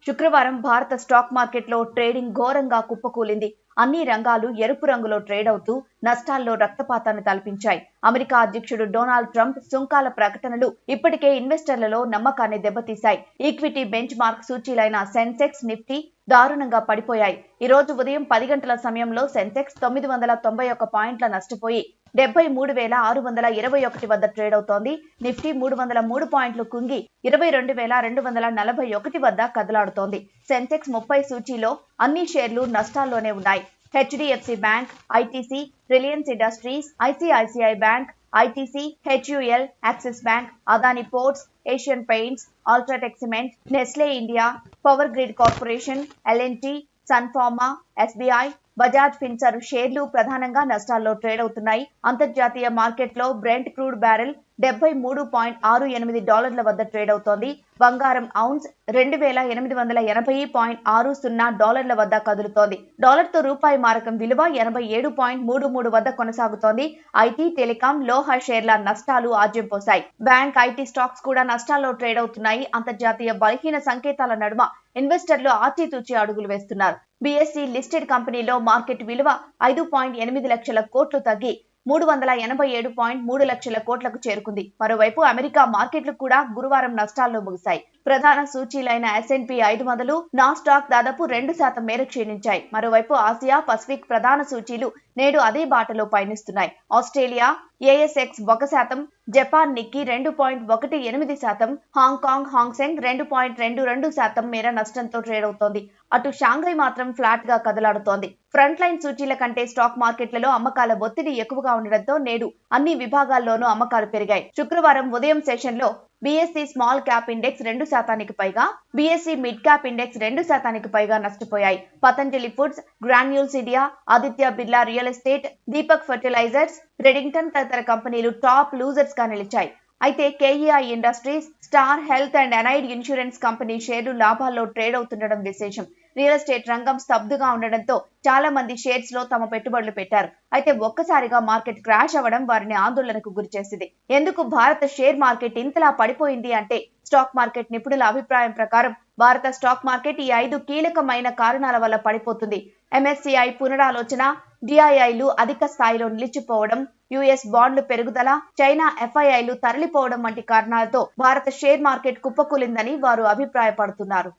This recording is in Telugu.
శుక్రవారం భారత స్టాక్ మార్కెట్లో ట్రేడింగ్ ఘోరంగా కుప్పకూలింది. అన్ని రంగాలు ఎరుపు రంగులో ట్రేడ్ అవుతూ నష్టాల్లో రక్తపాతాన్ని తలపించాయి. అమెరికా అధ్యక్షుడు డొనాల్డ్ ట్రంప్ సుంకాల ప్రకటనలు ఇప్పటికే ఇన్వెస్టర్లలో నమ్మకాన్ని దెబ్బతీశాయి. ఈక్విటీ బెంచ్ మార్క్ సూచీలైన సెన్సెక్స్, నిఫ్టీ దారుణంగా పడిపోయాయి. ఈ రోజు ఉదయం 10 గంటల సమయంలో సెన్సెక్స్ 991 పాయింట్ల నష్టపోయి 73,621 వద్ద ట్రేడ్ అవుతోంది. నిఫ్టీ 303 పాయింట్లు కుంగి 22,241 వద్ద కదలాడుతోంది. సెన్సెక్స్ 30 సూచీలో అన్ని షేర్లు నష్టాల్లోనే ఉన్నాయి. HDFC bank, ITC, Reliance Industries, ICICI bank, ITC, HUL, Axis bank, Adani ports, Asian Paints, UltraTech cement, Nestle India, power grid corporation, L and T, Sun Pharma, SBI, Bajaj Finserv షేర్లు ప్రధానంగా నష్టాల్లో ట్రేడ్ అవుతున్నాయి. అంతర్జాతీయ మార్కెట్లో బ్రెంట్ క్రూడ్ బ్యారెల్ $73.68 వద్ద ట్రేడ్ అవుతోంది. బంగారం ఔన్స్ $2,880.60 వద్ద కదులుతోంది. డాలర్తో రూపాయి మారకం విలువ 87.33 వద్ద కొనసాగుతోంది. ఐటీ, టెలికాం, లోహ షేర్ల నష్టాలు ఆజ్యం పోశాయి. బ్యాంక్, ఐటీ స్టాక్స్ కూడా నష్టాల్లో ట్రేడ్ అవుతున్నాయి. అంతర్జాతీయ బలహీన సంకేతాల నడుమ ఇన్వెస్టర్లు ఆచితూచి అడుగులు వేస్తున్నారు. బీఎస్ఈ లిస్టెడ్ కంపెనీలో మార్కెట్ విలువ 5.8 లక్షల కోట్లు తగ్గి 387.3 లక్షల కోట్లకు చేరుకుంది. మరోవైపు అమెరికా మార్కెట్లు కూడా గురువారం నష్టాల్లో ముగిశాయి. ప్రధాన సూచీలైన S&P 500, నాస్డాక్ దాదాపు 2% మేర క్షీణించాయి. మరోవైపు ఆసియా పసిఫిక్ ప్రధాన సూచీలు నేడు అదే బాటలో పయనిస్తున్నాయి. Australia ASX 1%, Japan Nikkei 2.18%, Hong Kong Hang Seng 2.22% మేర నష్టంతో ట్రేడ్ అవుతోంది. అటు షాంఘై మాత్రం ఫ్లాట్ గా కదలాడుతోంది. ఫ్రంట్ లైన్ సూచీల కంటే స్టాక్ మార్కెట్లలో అమ్మకాల ఒత్తిడి ఎక్కువగా ఉండడంతో నేడు అన్ని విభాగాల్లోనూ అమ్మకాలు పెరిగాయి. శుక్రవారం ఉదయం సెషన్ లో బీఎస్ఈ స్మాల్ క్యాప్ ఇండెక్స్ 2% పైగా, బీఎస్ఈ మిడ్ క్యాప్ ఇండెక్స్ 2% పైగా నష్టపోయాయి. Patanjali foods, Granules India, Aditya Birla real estate, Deepak fertilisers, Redington తదితర కంపెనీలు టాప్ లూజర్స్ గా నిలిచాయి. అయితే KEI industries, star health and allied insurance company షేర్లు లాభాల్లో ట్రేడ్ అవుతుండడం విశేషం. రియల్ ఎస్టేట్ రంగం స్తబ్దుగా ఉండడంతో చాలా మంది షేర్స్ లో తమ పెట్టుబడులు పెట్టారు. అయితే ఒక్కసారిగా మార్కెట్ క్రాష్ అవ్వడం వారిని ఆందోళనకు గురిచేసింది. ఎందుకు భారత షేర్ మార్కెట్ ఇంతలా పడిపోయింది అంటే స్టాక్ మార్కెట్ నిపుణుల అభిప్రాయం ప్రకారం భారత స్టాక్ మార్కెట్ ఈ 5 కీలకమైన కారణాల వల్ల పడిపోతుంది. MSCI పునరాలోచన, డిఐఐలు అధిక స్థాయిలో నిలిచిపోవడం, యుఎస్ బాండ్లు పెరుగుదల, చైనా FIIలు తరలిపోవడం వంటి కారణాలతో భారత షేర్ మార్కెట్ కుప్పకూలిందని వారు అభిప్రాయపడుతున్నారు.